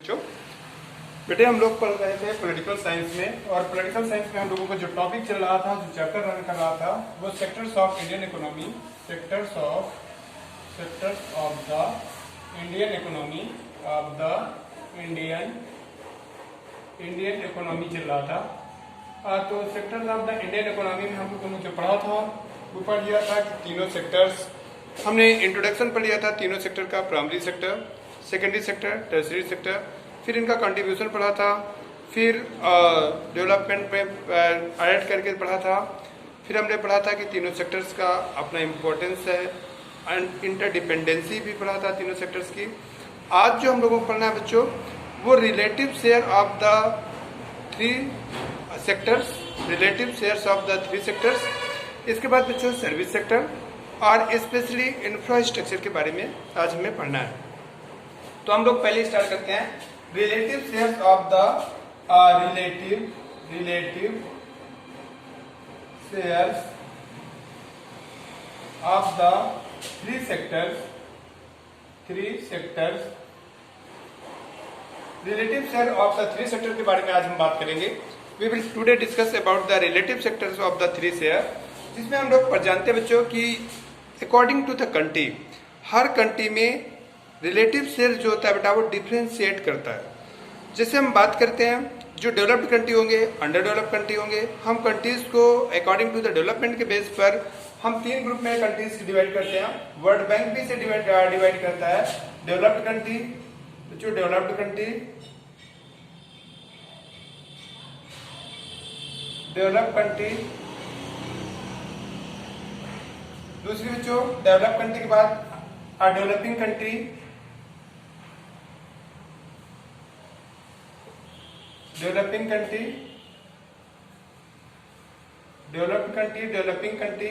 जो बेटे हम लोग पढ़ रहे थे पॉलिटिकल साइंस में, और पॉलिटिकल साइंस में हम लोगों का जो टॉपिक चल रहा था, जो चैप्टर रन कर रहा था, वो sectors of Indian economy, sectors of the Indian economy of the Indian economy चल रहा था। तो sectors of the Indian economy में हम लोगों ने जो पढ़ा था वो पढ़ लिया था कि तीनों सेक्टर्स, हमने इंट्रोडक्शन पढ़ लिया था तीनों सेक्टर का, primary sector, secondary sector, tertiary sector, फिर इनका कंट्रीब्यूशन पढ़ा था, फिर डेवलपमेंट में ऐड करके पढ़ा था, फिर हमने पढ़ा था कि तीनों सेक्टर्स का अपना इम्पोर्टेंस है एंड इंटरडिपेंडेंसी भी पढ़ा था तीनों सेक्टर्स की। आज जो हम लोगों को पढ़ना है बच्चों, वो relative share of the three sectors, relative shares of the three sectors. इसके बाद बच्चों सर्विस सेक्टर और स्पेशली इंफ्रास्ट्रक्चर के बारे में आज हमें पढ़ना है। तो हम लोग पहले स्टार्ट करते हैं relative shares of the relative shares of the three sectors. Relative share of the three sector के बारे में आज हम बात करेंगे। We will today discuss about the relative sectors of the three share, जिसमें हम लोग पढ़ जानते हैं बच्चों कि अकॉर्डिंग टू द कंट्री, हर कंट्री में रिलेटिव शेयर जो होता है बेटा वो डिफ्रेंशिएट करता है। जैसे हम बात करते हैं जो डेवलप्ड कंट्री होंगे, अंडर डेवलप्ड कंट्री होंगे, हम कंट्रीज को अकॉर्डिंग टू द डेवलपमेंट के बेस पर हम तीन ग्रुप में कंट्रीज डिवाइड करते हैं। वर्ल्ड बैंक भी से डिवाइड करता है डेवलप्ड कंट्री, जो डेवलप्ड कंट्री, दूसरी बच्चों डेवलप कंट्री के बाद developing country, developed country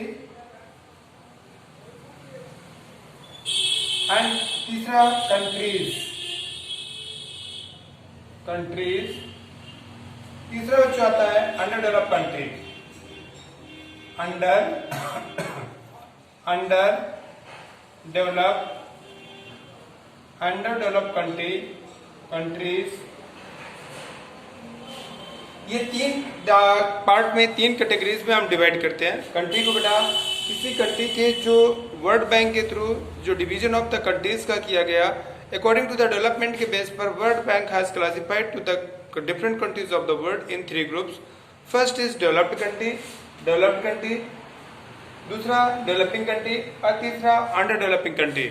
and तीसरा कंट्रीज। तीसरा बच्चों आता है under develop country, under develop countries. ये तीन पार्ट में, तीन कैटेगरीज में हम डिवाइड करते हैं कंट्री को बेटा। किसी कंट्री के जो वर्ल्ड बैंक के थ्रू जो डिवीजन ऑफ द कंट्रीज का किया गया अकॉर्डिंग टू द डेवलपमेंट के बेस पर, World Bank has classified to the different countries of the world in three groups. First is developed country, दूसरा डेवलपिंग कंट्री और तीसरा अंडर डेवलपिंग कंट्री।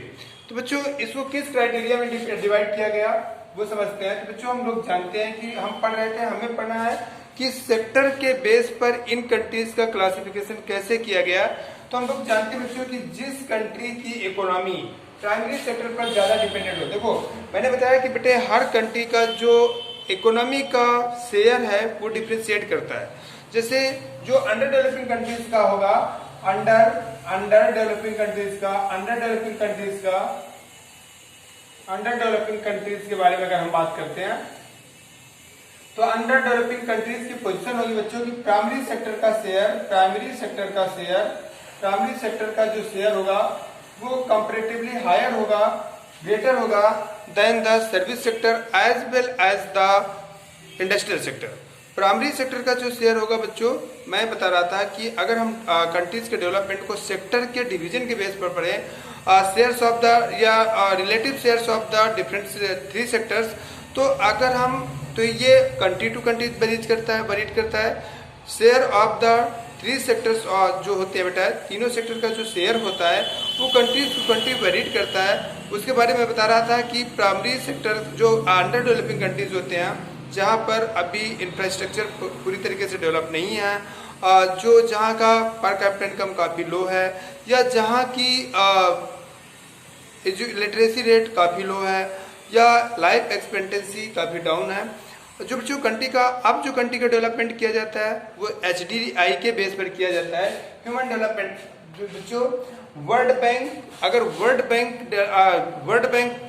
तो बच्चों इसको किस क्राइटेरिया में डिवाइड किया गया वो समझते हैं। तो बच्चों हम लोग जानते हैं कि हम पढ़ रहे थे, हमें पढ़ना है कि सेक्टर के बेस पर इन कंट्रीज का क्लासिफिकेशन कैसे किया गया। तो हम लोग जानते हैं बच्चों कि जिस कंट्री की इकोनॉमी प्राइमरी सेक्टर पर ज्यादा डिपेंडेंट हो, देखो मैंने बताया कि बेटे हर कंट्री का जो इकोनॉमी का शेयर है वो डिफ्रेंशिएट करता है। जैसे जो अंडर डेवलपिंग कंट्रीज का होगा, अंडर डेवलपिंग कंट्रीज के बारे में अगर हम बात करते हैं तो अंडर डेवलपिंग कंट्रीज की पोजीशन होगी बच्चों की प्राइमरी सेक्टर का जो शेयर होगा वो कंपैरेटिवली हायर होगा, ग्रेटर होगा than the service sector as well as the industrial sector. Primary sector का जो शेयर होगा बच्चों, मैं बता रहा था कि अगर हम कंट्रीज के डेवलपमेंट को सेक्टर के डिवीजन के बेस पर पढ़ें, शेयर्स ऑफ द या relative shares of the different three sectors, तो अगर हम तो ये कंट्री टू कंट्री वरीड करता है। Share of the three sectors जो होते हैं बेटा, तीनों सेक्टर का जो शेयर होता है वो कंट्री टू कंट्री वरीड करता है। उसके बारे में बता रहा था कि प्राइमरी सेक्टर जो अंडर डेवलपिंग कंट्रीज होते हैं, जहाँ पर अभी इंफ्रास्ट्रक्चर पूरी तरीके से डेवलप नहीं है, जो जहाँ का पर कैपिटा इनकम काफ़ी लो है, या जहाँ की लिटरेसी रेट काफ़ी लो है, या लाइफ एक्सपेक्टेंसी काफ़ी डाउन है। जो कंट्री का अब जो कंट्री का डेवलपमेंट किया जाता है वो HDI के बेस पर किया जाता है, ह्यूमन डेवलपमेंट। जो वर्ल्ड बैंक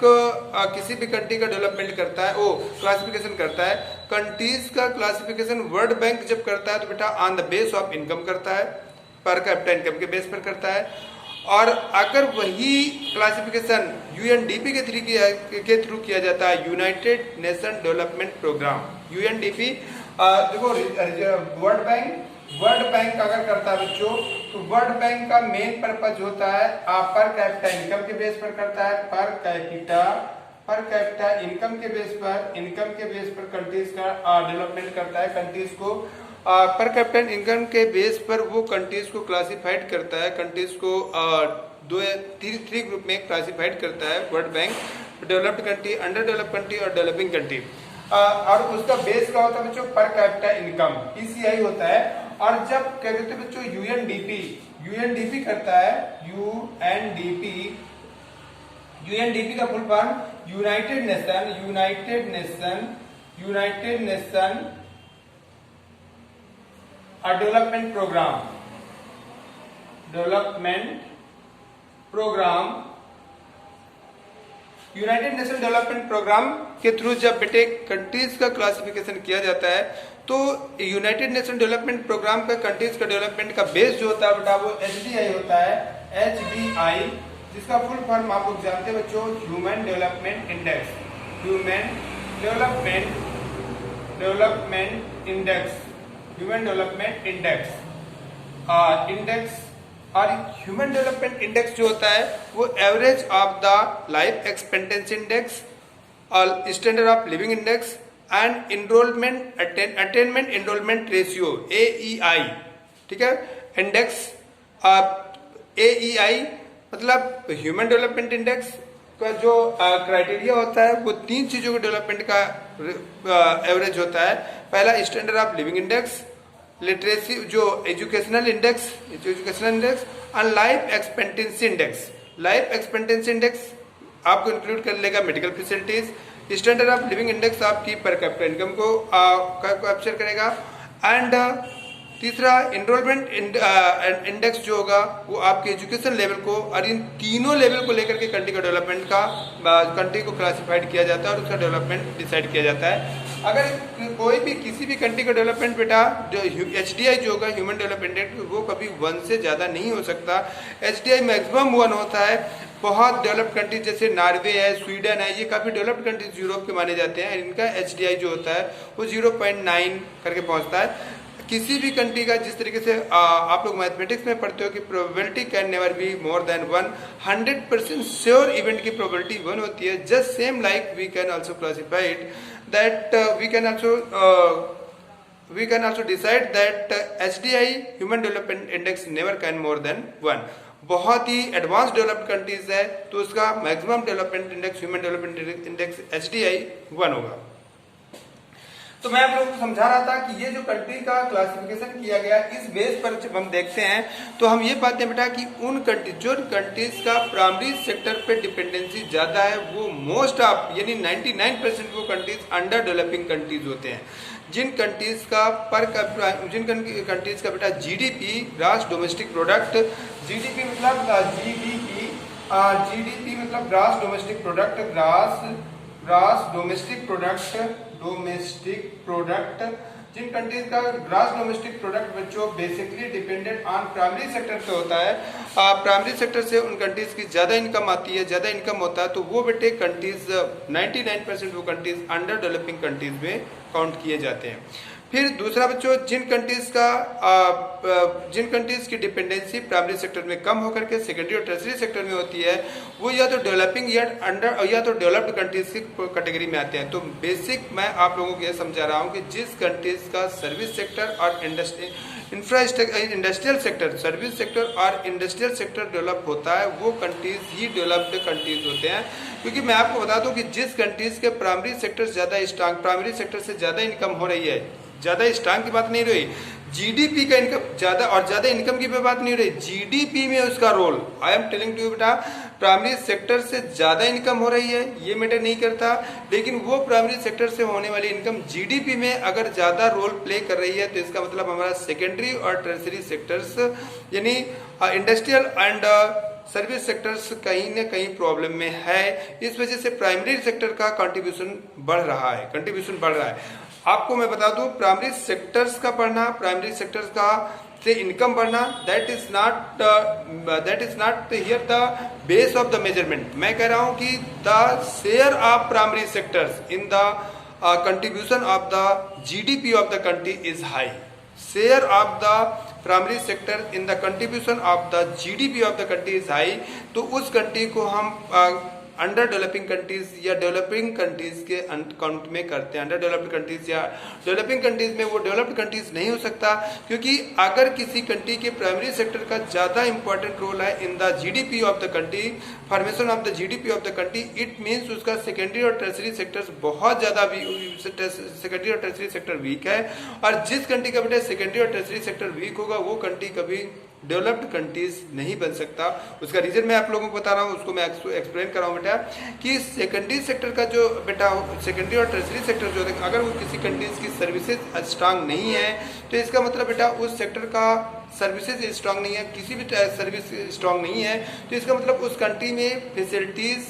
किसी भी कंट्री का डेवलपमेंट करता है, वो क्लासिफिकेशन करता है। कंट्रीज का क्लासिफिकेशन वर्ल्ड बैंक जब करता है तो बेटा on the base of income करता है, पर कैपिटा इनकम के बेस पर करता है। और अगर वही क्लासिफिकेशन यूएनडीपी के थ्रू किया जाता है, United Nation Development Programme, UNDP, देखो वर्ल्ड बैंक अगर करता है बच्चों, तो वर्ल्ड बैंक का मेन पर्पज होता है पर कैपिटा इनकम के बेस पर करता है, पर कैपिटा इनकम के बेस पर कंट्रीज का डेवलपमेंट करता है, कंट्रीज को पर कैपिटा इनकम के बेस पर वो कंट्रीज को क्लासिफाइड करता है, कंट्रीज को थ्री ग्रुप में क्लासिफाइड करता है world bank, developed country, under developed country और डेवलपिंग कंट्री। और उसका बेस क्या होता है बच्चों, पर कैपिटा इनकम, पीसीआई होता है। और जब क्या कहते हैं बच्चों, यूएनडीपी करता है, यूएनडीपी का full form United Nation Development Programme, United Nation Development Programme के थ्रू जब बेटे कंट्रीज का क्लासिफिकेशन किया जाता है, तो यूनाइटेड नेशन डेवलपमेंट प्रोग्राम का कंट्रीज का डेवलपमेंट का बेस जो होता है बेटा वो एचडीआई होता है, एचडीआई, जिसका फुल फॉर्म आप लोग जानते हैं बच्चों, ह्यूमन डेवलपमेंट इंडेक्स, और ह्यूमन डेवलपमेंट इंडेक्स जो होता है वो average of the life expectancy index और standard of living index and attainment enrolment ratio, AEI, ठीक है, इंडेक्स AEI मतलब ह्यूमन डेवलपमेंट इंडेक्स का जो क्राइटेरिया होता है वो तीन चीजों के डेवलपमेंट का एवरेज होता है। पहला standard of living index, literacy जो एजुकेशनल इंडेक्स और लाइफ एक्सपेक्टेंसी इंडेक्स आपको इंक्लूड कर लेगा medical facilities. Standard of living index आपकी पर कैपिटा इनकम को कैप्चर करेगा। एंड तीसरा एनरोलमेंट इंडेक्स जो होगा वो आपके एजुकेशन लेवल को, और इन तीनों लेवल को लेकर के कंट्री का डेवलपमेंट का कंट्री को क्लासिफाइड किया जाता है और उसका डेवलपमेंट डिसाइड किया जाता है। अगर कोई भी किसी भी कंट्री का डेवलपमेंट बेटा जो एचडीआई जो होगा ह्यूमन डेवलपमेंट इंडेक्स वो कभी 1 से ज़्यादा नहीं हो सकता। एचडीआई मैक्सिमम 1 होता है। बहुत डेवलप्ड कंट्रीज जैसे नॉर्वे है, स्वीडन है, ये काफ़ी डेवलप्ड कंट्रीज यूरोप के माने जाते हैं, इनका एचडीआई जो होता है वो 0.9 करके पहुंचता है। किसी भी कंट्री का जिस तरीके से आप लोग मैथमेटिक्स में पढ़ते हो कि probability can never be more than 1, 100% sure event की प्रोबेबिलिटी 1 होती है। Just same like we can also classified that we can also decide that HDI human development index never can more than 1। बहुत ही advance developed countries है तो उसका maximum development index human development index HDI 1 होगा। तो मैं आप लोगों को समझा रहा था कि ये जो कंट्री का क्लासिफिकेशन किया गया इस बेस पर जब हम देखते हैं तो हम ये पाते हैं बेटा कि उन कंट्रीज का प्राइमरी सेक्टर पे डिपेंडेंसी ज्यादा है वो मोस्ट ऑफ यानी 99% वो कंट्रीज अंडर डेवलपिंग कंट्रीज होते हैं। जिन कंट्रीज का बेटा GDP gross domestic product, GDP मतलब ग्रॉस डोमेस्टिक प्रोडक्ट, जिन कंट्रीज का ग्रॉस डोमेस्टिक प्रोडक्ट बच्चों basically dependent on primary sector पे होता है, प्राइमरी सेक्टर से उन कंट्रीज की ज्यादा इनकम आती है, ज्यादा इनकम होता है तो वो बेटे कंट्रीज 99% वो कंट्रीज अंडर डेवलपिंग कंट्रीज में काउंट किए जाते हैं। फिर दूसरा बच्चों जिन कंट्रीज की डिपेंडेंसी प्राइमरी सेक्टर में कम होकर के सेकेंडरी और टर्सरी सेक्टर में होती है वो या तो डेवलपिंग या तो डेवलप्ड कंट्रीज की कैटेगरी में आते हैं। तो बेसिक मैं आप लोगों को यह समझा रहा हूँ कि जिस कंट्रीज का सर्विस सेक्टर और इंडस्ट्रियल सेक्टर डेवलप होता है वो कंट्रीज ही डेवलप्ड कंट्रीज होते हैं। क्योंकि मैं आपको बता दूं कि जिस कंट्रीज के प्राइमरी सेक्टर ज्यादा स्ट्रांग, प्राइमरी सेक्टर से ज्यादा इनकम हो रही है, ज्यादा स्ट्रांग की बात नहीं रही, जीडीपी का इनकम ज्यादा इनकम की बात नहीं रही, जीडीपी में उसका role, I am telling to you बेटा प्राइमरी सेक्टर से ज्यादा इनकम हो रही है ये मैटर नहीं करता, लेकिन वो प्राइमरी सेक्टर से होने वाली इनकम जीडीपी में अगर ज्यादा रोल प्ले कर रही है तो इसका मतलब हमारा सेकेंडरी और टर्सरी सेक्टर्स यानी इंडस्ट्रियल एंड सर्विस सेक्टर्स कहीं न कहीं प्रॉब्लम में है। इस वजह से प्राइमरी सेक्टर का कंट्रीब्यूशन बढ़ रहा है। आपको मैं बता दूं प्राइमरी सेक्टर्स का पढ़ना, प्राइमरी सेक्टर्स का से इनकम बढ़ना, that is not here the base of the measurement. मैं कह रहा हूं कि the share of primary sectors in the contribution of the GDP of the country is high. Share of the primary sector in the contribution of the GDP of the country is high. तो उस country को हम under developing countries या developing countries के count में करते हैं। Under developed countries या डेवलपिंग कंट्रीज में वो डेवलप्ड कंट्रीज नहीं हो सकता, क्योंकि अगर किसी कंट्री के प्राइमरी सेक्टर का ज़्यादा इंपॉर्टेंट रोल है in the GDP of the country, formation of the GDP of the country, it means उसका सेकेंडरी और टर्सरी सेक्टर्स बहुत ज़्यादा सेकेंडरी और टर्सरी सेक्टर वीक है। और जिस कंट्री का बेटा सेकेंडरी और टर्सरी सेक्टर वीक होगा वो कंट्री कभी डेवलप्ड कंट्रीज नहीं बन सकता। उसका रीजन मैं आप लोगों को बता रहा हूँ, उसको मैं एक्सप्लेन कर रहा हूँ बेटा, कि सेकेंडरी सेक्टर का जो बेटा सेकेंडरी और टर्सरी सेक्टर जो अगर वो किसी कंट्रीज की सर्विसेज स्ट्रांग नहीं है तो इसका मतलब बेटा उस सेक्टर का सर्विसेज स्ट्रांग नहीं है, किसी भी सर्विस स्ट्रांग नहीं है, तो इसका मतलब उस कंट्री में फैसिलिटीज,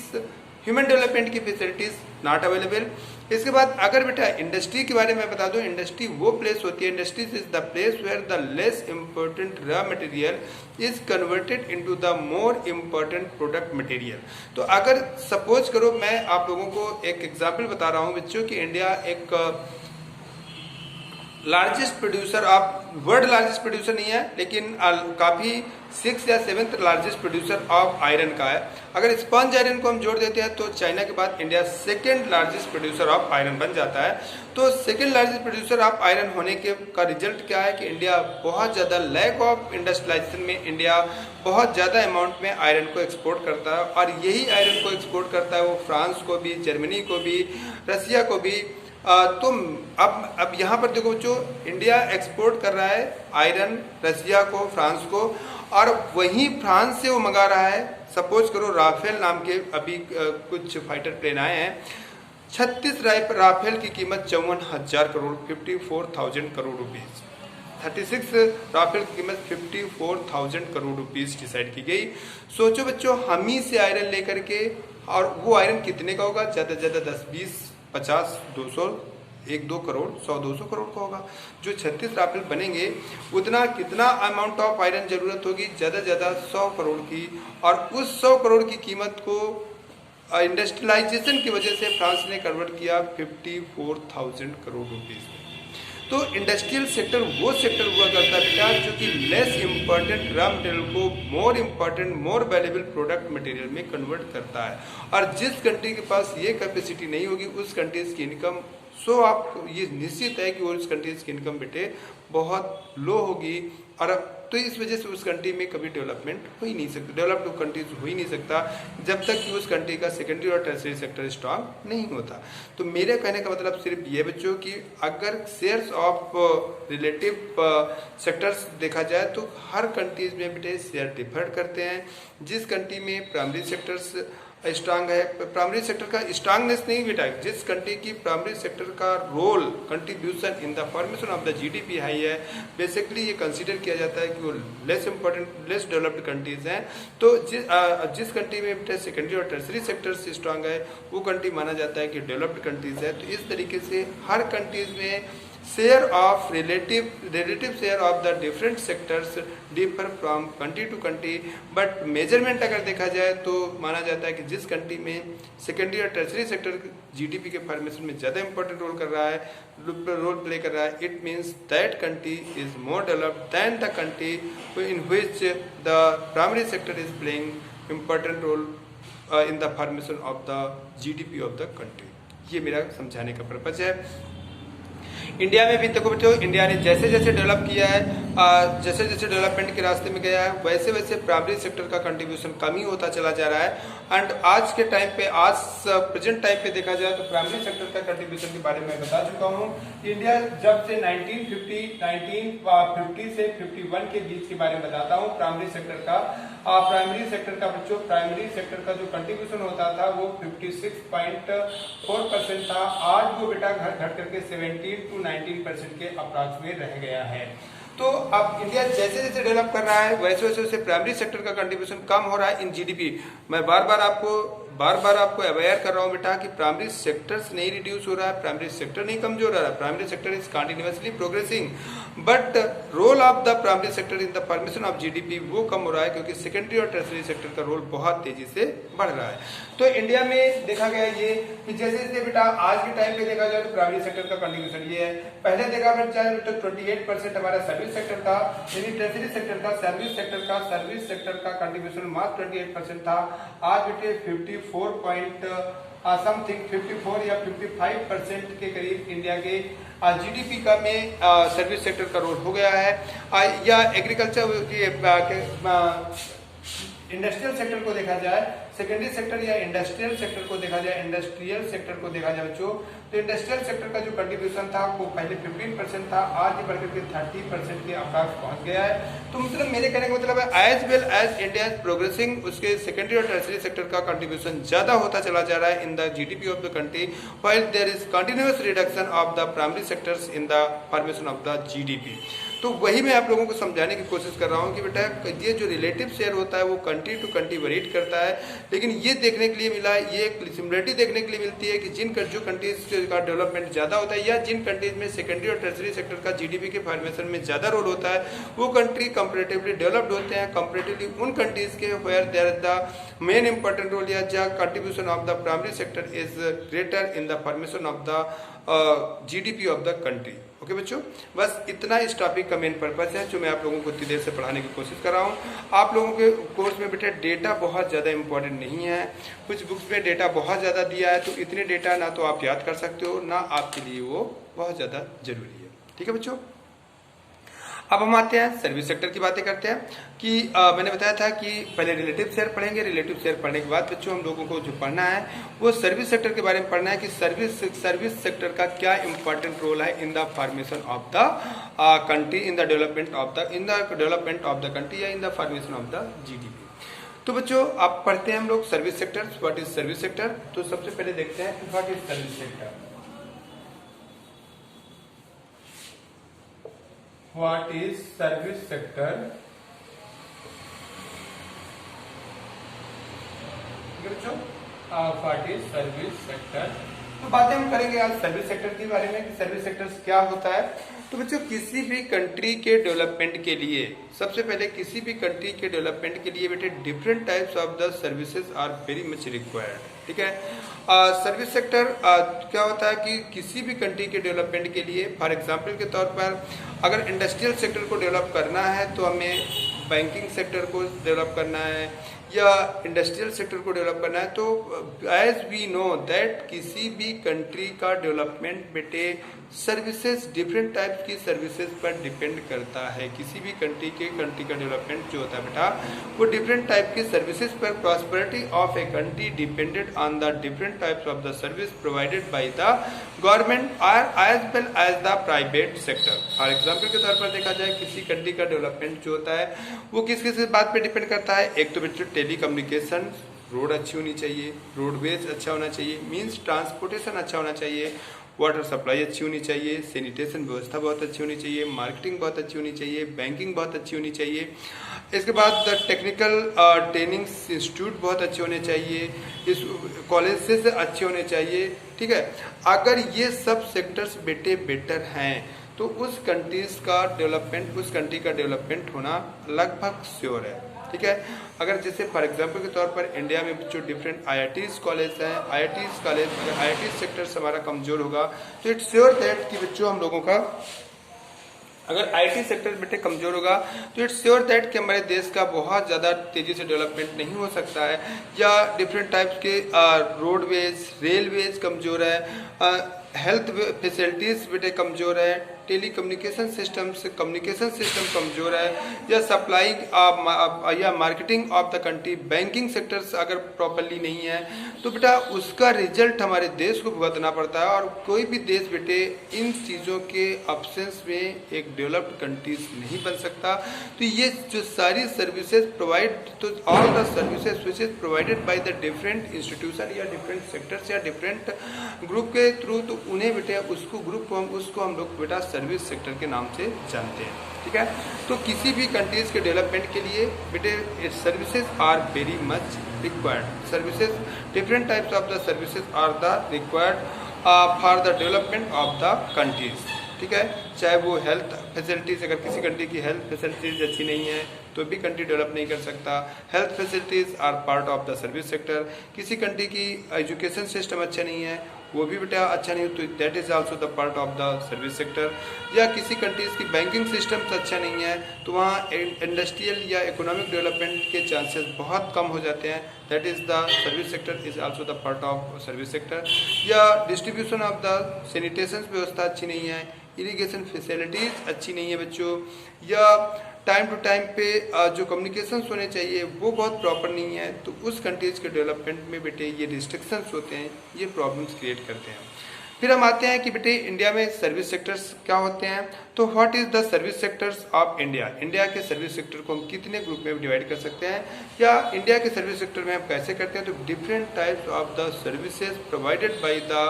ह्यूमन डेवलपमेंट की फैसिलिटीज नॉट अवेलेबल। इसके बाद अगर बेटा इंडस्ट्री के बारे में बता दूं, इंडस्ट्री वो प्लेस होती है, industries is the place where the less important raw material is converted into the more important product material. तो अगर सपोज करो मैं आप लोगों को एक एग्जांपल बता रहा हूं बच्चों कि इंडिया एक largest producer of, world largest producer नहीं है लेकिन काफी 6th या 7th largest producer of iron का है। अगर स्पंज आयरन को हम जोड़ देते हैं तो चाइना के बाद India 2nd largest producer of iron बन जाता है। तो 2nd largest producer of iron होने के का रिजल्ट क्या है कि इंडिया बहुत ज़्यादा लैक ऑफ इंडस्ट्रियलाइजेशन में इंडिया बहुत ज़्यादा अमाउंट में आयरन को एक्सपोर्ट करता है, और यही आयरन को एक्सपोर्ट करता है वो फ्रांस को भी, जर्मनी को भी, रसिया को भी। तो अब यहाँ पर देखो जो इंडिया एक्सपोर्ट कर रहा है आयरन रसिया को, फ्रांस को, और वहीं फ्रांस से वो मंगा रहा है। सपोज करो राफेल नाम के अभी कुछ फाइटर प्लेन आए हैं, 36 राफेल की कीमत 54,000 करोड़, 54,000 करोड़ रुपीज। 36 राफेल की कीमत 54,000 करोड़ रुपीज डिसाइड की गई। सोचो बच्चों, हम ही से आयरन लेकर के, और वो आयरन कितने का होगा? ज़्यादा से ज़्यादा 10, 20, 50, 200, 1-2 करोड़, 100-200 करोड़ का होगा। जो 36 राफेल बनेंगे उतना कितना अमाउंट ऑफ आयरन जरूरत होगी? ज़्यादा से ज़्यादा 100 करोड़ की, और उस 100 करोड़ की कीमत को इंडस्ट्रियलाइजेशन की वजह से फ्रांस ने कन्वर्ट किया 54,000 करोड़ रुपीज़ में। तो इंडस्ट्रियल सेक्टर वो सेक्टर हुआ करता है बेटा जो कि लेस इम्पॉर्टेंट रॉ मटेरियल को more important, more valuable product material में कन्वर्ट करता है। और जिस कंट्री के पास ये कैपेसिटी नहीं होगी उस कंट्रीज की इनकम, सो आप ये निश्चित है कि वो उस कंट्रीज की इनकम बेटे बहुत लो होगी, और तो इस वजह से उस कंट्री में कभी डेवलपमेंट हो ही नहीं सकता, डेवलप्ड कंट्रीज हो ही नहीं सकता जब तक कि उस कंट्री का सेकेंडरी और टर्सरी सेक्टर स्ट्रांग नहीं होता। तो मेरे कहने का मतलब सिर्फ ये बच्चों कि अगर शेयर्स ऑफ रिलेटिव सेक्टर्स देखा जाए तो हर कंट्रीज में बेटे शेयर डिफर करते हैं। जिस कंट्री में प्राइमरी सेक्टर्स स्ट्रांग है, प्राइमरी सेक्टर का स्ट्रांगनेस नहीं बेटा, जिस कंट्री की प्राइमरी सेक्टर का role contribution in the formation of the GDP high है, बेसिकली ये कंसीडर किया जाता है कि वो less important, less developed countries हैं। तो जिस कंट्री में बेटा सेकेंडरी और टर्सरी सेक्टर से स्ट्रांग है वो कंट्री माना जाता है कि डेवलप्ड कंट्रीज है। तो इस तरीके से हर कंट्रीज में share of relative share of the different sectors differ from country to country, but measurement अगर देखा जाए तो माना जाता है कि जिस कंट्री में सेकेंडरी और टर्सरी सेक्टर GDP के फॉर्मेशन में ज़्यादा इंपॉर्टेंट रोल कर रहा है, रोल प्ले कर रहा है, it means that country is more developed than the country in which the primary sector is playing important role in the formation of the GDP of the country. ये मेरा समझाने का पर्पज है। India में भी देखो बच्चों, इंडिया ने जैसे जैसे डेवलप किया है, जैसे जैसे डेवलपमेंट के रास्ते में गया है, वैसे वैसे प्राइमरी सेक्टर का कंट्रीब्यूशन कम ही होता चला जा रहा है। एंड आज के टाइम पे, आज प्रेजेंट टाइम पे देखा जाए तो प्राइमरी सेक्टर का कंट्रीब्यूशन के बारे में बता चुका हूँ। इंडिया जब से 1950 से 51 के बीच के बारे में बताता हूँ प्राइमरी सेक्टर का। प्राइमरी सेक्टर का बच्चों, प्राइमरी सेक्टर का जो कंट्रीब्यूशन होता था वो 56.4% था। आज वो बेटा घट करके 17 to 19% के अप्रॉक्स में रह गया है। तो अब इंडिया जैसे जैसे डेवलप कर रहा है वैसे वैसे प्राइमरी सेक्टर का कंट्रीब्यूशन कम हो रहा है इन GDP। मैं बार बार आपको बार बार आपको अवेयर कर रहा हूं बेटा कि प्राइमरी सेक्टर्स नहीं रिड्यूस हो रहा है, प्राइमरी सेक्टर नहीं कमजोर हो रहा है, primary sector is continuously progressing, but role of the primary sector in the formation of GDP वो कम हो रहा है, क्योंकि सेकेंडरी और टर्सरी सेक्टर का रोल बहुत तेजी से बढ़ रहा है। तो इंडिया में देखा गया ये कि जैसे जैसे बेटा आज के टाइम पे देखा जाए तो प्राइमरी सेक्टर का कंट्रीब्यूशन ये है, पहले देखा जाए तो 28% हमारा सर्विस सेक्टर था, यानी टर्सरी सेक्टर का सर्विस सेक्टर का कंट्रीब्यूशन मात्र 28% था। आज बेटे 54 या 55% के करीब इंडिया के जीडीपी का में सर्विस सेक्टर का रोल हो गया है। या एग्रीकल्चर इंडस्ट्रियल सेक्टर को देखा जाए, सेकेंडरी सेक्टर या इंडस्ट्रियल सेक्टर को देखा जाए, इंडस्ट्रियल सेक्टर को देखा जाए बच्चों, तो इंडस्ट्रियल सेक्टर का जो कंट्रीब्यूशन था वो पहले 15% था, आज बढ़कर के 30% के आसपास पहुंच गया है। तो मतलब मेरे कहने का मतलब है as well as India is progressing, उसके सेकेंडरी और टर्सरी सेक्टर का कंट्रीब्यूशन ज्यादा होता चला जा रहा है in the GDP of the country, while there is continuous reduction of the primary sectors in the formation of the GDP. तो वही मैं आप लोगों को समझाने की कोशिश कर रहा हूं कि बेटा ये जो रिलेटिव शेयर होता है वो कंट्री टू कंट्री वेरीट करता है, लेकिन ये देखने के लिए मिला, ये एक सिमिलरिटी देखने के लिए मिलती है कि जिन जो कंट्रीज का डेवलपमेंट ज्यादा होता है या जिन कंट्रीज में सेकेंडरी और टर्सरी सेक्टर का जीडीपी के फॉर्मेशन में ज्यादा रोल होता है, वो कंट्री कंपैरेटिवली डेवलप्ड होते हैं कंपैरेटिवली उन कंट्रीज के where there is the main important role या the contribution of the primary sector is greater in the formation of the GDP of the country. Okay बच्चों, बस इतना इस टॉपिक का मेन पर्पस है जो मैं आप लोगों को इतनी देर से पढ़ाने की कोशिश कर रहा हूँ। आप लोगों के कोर्स में बेटा डेटा बहुत ज़्यादा इंपॉर्टेंट नहीं है, कुछ बुक्स में डेटा बहुत ज़्यादा दिया है, तो इतने डेटा ना तो आप याद कर सकते हो ना आपके लिए वो बहुत ज़्यादा जरूरी है। ठीक है बच्चों, अब हम आते हैं सर्विस सेक्टर की बातें करते हैं कि मैंने बताया था कि पहले रिलेटिव शेयर पढ़ेंगे, रिलेटिव शेयर पढ़ने के बाद बच्चों हम लोगों को जो पढ़ना है वो सर्विस सेक्टर के बारे में पढ़ना है कि सर्विस सेक्टर का क्या इंपॉर्टेंट रोल है in the formation of the country, in the development of the country या in the formation of the GDP. तो बच्चों आप पढ़ते हैं हम लोग service sector, what is service sector. तो सबसे पहले देखते हैं what is service sector. What is service sector? बच्चों what is service sector? तो बातें हम करेंगे आज सर्विस सेक्टर के बारे में कि सर्विस सेक्टर क्या होता है। तो बच्चों किसी भी कंट्री के डेवलपमेंट के लिए, सबसे पहले किसी भी कंट्री के डेवलपमेंट के लिए बेटे different types of the services are very much required. ठीक है, सर्विस सेक्टर क्या होता है कि किसी भी कंट्री के डेवलपमेंट के लिए, फॉर एग्जांपल के तौर पर अगर इंडस्ट्रियल सेक्टर को डेवलप करना है तो हमें बैंकिंग सेक्टर को डेवलप करना है या इंडस्ट्रियल सेक्टर को डेवलप करना है, तो एज वी नो दैट किसी भी कंट्री का डेवलपमेंट बेटे सर्विसेज, डिफरेंट टाइप्स की सर्विसेज पर डिपेंड करता है। किसी भी कंट्री का डेवलपमेंट जो होता है बेटा वो डिफरेंट टाइप की सर्विसेज पर, prosperity of a country depended on the different types of the service provided by the government और as well as the private sector. For example के तौर पर देखा जाए किसी कंट्री का डेवलपमेंट जो होता है वो किस किस बात पे डिपेंड करता है। एक तो बच्चों टेलीकम्युनिकेशन, रोड अच्छी होनी चाहिए, रोडवेज अच्छा होना चाहिए, मीन्स ट्रांसपोर्टेशन अच्छा होना चाहिए, वाटर सप्लाई अच्छी होनी चाहिए, सैनिटेशन व्यवस्था बहुत अच्छी होनी चाहिए, मार्केटिंग बहुत अच्छी होनी चाहिए, बैंकिंग बहुत अच्छी होनी चाहिए। इसके बाद टेक्निकल ट्रेनिंग इंस्टीट्यूट बहुत अच्छे होने चाहिए, इस कॉलेजेस अच्छे होने चाहिए। ठीक है, अगर ये सब सेक्टर्स बेटर हैं तो उस कंट्रीज का डेवलपमेंट, उस कंट्री का डेवलपमेंट होना लगभग श्योर है। ठीक है, अगर जैसे फॉर एग्जांपल के तौर पर इंडिया में जो डिफरेंट आईआईटीज कॉलेज हैं, आईआईटीज कॉलेज अगर आईआईटी सेक्टर हमारा कमजोर होगा तो इट्स श्योर दैट कि बच्चों हम लोगों का अगर आईटी सेक्टर बेटे कमजोर होगा तो इट्स श्योर दैट कि हमारे देश का बहुत ज़्यादा तेजी से डेवलपमेंट नहीं हो सकता है, या डिफरेंट टाइप्स के रोडवेज, रेलवेज कमजोर है, हेल्थ फैसिलिटीज बेटे कमजोर है, टेलीकम्युनिकेशन सिस्टम कमजोर है, या सप्लाइंग या marketing of the country, banking sectors अगर प्रॉपरली नहीं है तो बेटा उसका रिजल्ट हमारे देश को भुगतना पड़ता है। और कोई भी देश बेटे इन चीज़ों के अब्सेंस में एक डेवलप्ड कंट्रीज नहीं बन सकता। तो ये जो सारी सर्विसेज प्रोवाइड, तो all the services which is provided by the different institution या डिफरेंट सेक्टर्स या डिफरेंट ग्रुप के थ्रू, तो उन्हें बेटे उसको हम लोग बेटा सर्विस सेक्टर के नाम से जानते हैं। ठीक है, तो किसी भी कंट्रीज के डेवलपमेंट के लिए बेटे services are very much required services, different types of the services are the required for the development of the countries. ठीक है, चाहे वो हेल्थ फैसिलिटीज़, अगर किसी कंट्री की हेल्थ फैसिलिटीज़ अच्छी नहीं है तो भी कंट्री डेवलप नहीं कर सकता। Health facilities are part of the service sector. किसी कंट्री की एजुकेशन सिस्टम अच्छा नहीं है, वो भी बेटा अच्छा नहीं हो तो that is also the part of the service sector. या किसी कंट्रीज़ की बैंकिंग सिस्टम अच्छा नहीं है तो वहाँ इंडस्ट्रियल या इकोनॉमिक डेवलपमेंट के चांसेस बहुत कम हो जाते हैं, that is the service sector is also the part of service sector. या डिस्ट्रीब्यूशन ऑफ द सैनिटेशन व्यवस्था अच्छी नहीं है, इरिगेशन फैसिलिटीज़ अच्छी नहीं है बच्चों, या टाइम टू टाइम पे जो कम्युनिकेशंस होने चाहिए वो बहुत प्रॉपर नहीं है, तो उस कंट्रीज़ के डेवलपमेंट में बेटे ये रिस्ट्रिक्शंस होते हैं, ये प्रॉब्लम्स क्रिएट करते हैं। फिर हम आते हैं कि बेटे इंडिया में सर्विस सेक्टर्स क्या होते हैं। तो what is the service sectors of India. India के सर्विस सेक्टर को हम कितने ग्रुप में डिवाइड कर सकते हैं, या इंडिया के सर्विस सेक्टर में हम कैसे करते हैं। तो different types of the services provided by the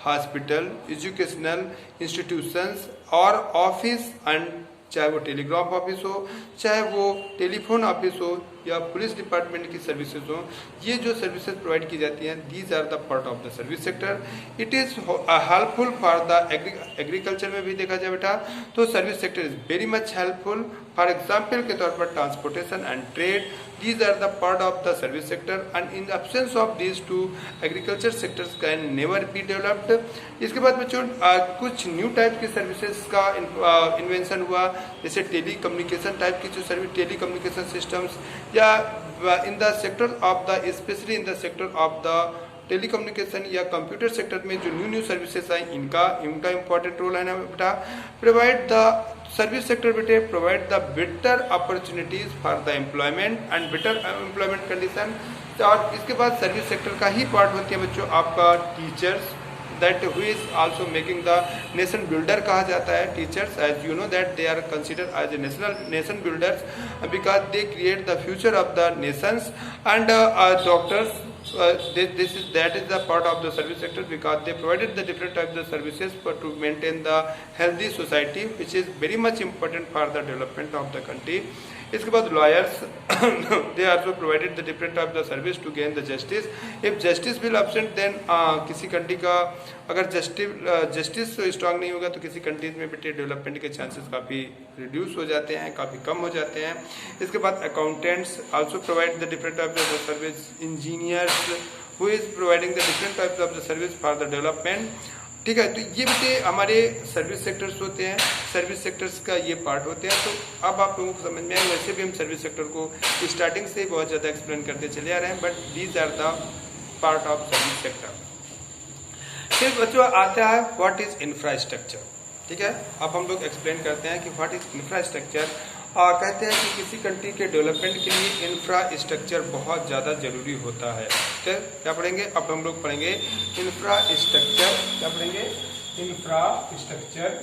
hospital, educational institutions और ऑफिस, एंड चाहे वो टेलीग्राफ ऑफिस हो, चाहे वो टेलीफोन ऑफिस हो, या पुलिस डिपार्टमेंट की सर्विसेज हो, ये जो सर्विसेज प्रोवाइड की जाती हैं these are the part of the service sector. It is helpful for the agriculture में भी देखा जाए बेटा तो service sector is very much helpful. For example के तौर पर transportation and trade, these are the part of the service sector, and in the absence of these two agriculture sectors can never be developed। इसके बाद बच्चों कुछ new type की services का invention हुआ, जैसे टेली कम्युनिकेशन टाइप की जो सर्विस, टेली कम्युनिकेशन सिस्टम्स, या in the sector of the especially in the sector of the telecommunication या कंप्यूटर सेक्टर में जो न्यू सर्विसेज आई इनका इम्पोर्टेंट रोल है ना बेटा। प्रोवाइड द सर्विस सेक्टर बेटे provide the better opportunities for the employment and better employment condition. और इसके बाद सर्विस सेक्टर का ही पार्ट होती है बच्चों आपका teachers, that who is also making the nation builder कहा जाता है teachers, as you know that they are considered as a nation builders because they create the future of the nations. And doctors, that is the part of the service sector because they provided the different types of services to maintain the healthy society, which is very much important for the development of the country। इसके बाद lawyers they also provided the different types of service to gain the justice। if justice will absent then किसी country का अगर justice strong नहीं होगा तो किसी countries में बेटे डेवलपमेंट के चांसेस काफ़ी रिड्यूस हो जाते हैं, काफ़ी कम हो जाते हैं। इसके बाद accountants also provide the different types of service, engineers who is providing the different types of the service for the development. ठीक है, तो ये बेटे हमारे सर्विस सेक्टर्स होते हैं, सर्विस सेक्टर्स का ये पार्ट होते हैं। तो अब आप लोगों को समझ में आए, वैसे भी हम सर्विस सेक्टर को स्टार्टिंग से बहुत ज़्यादा एक्सप्लेन करते चले आ रहे हैं, but these are the part of service sector. फिर बच्चों आता है व्हाट इज इंफ्रास्ट्रक्चर। ठीक है, अब हम लोग एक्सप्लेन करते हैं कि व्हाट इज इंफ्रास्ट्रक्चर। कहते हैं कि किसी कंट्री के डेवलपमेंट के लिए इंफ्रास्ट्रक्चर बहुत ज़्यादा जरूरी होता है। ठीक है, क्या पढ़ेंगे अब हम लोग पढ़ेंगे इंफ्रास्ट्रक्चर। क्या पढ़ेंगे? इंफ्रास्ट्रक्चर।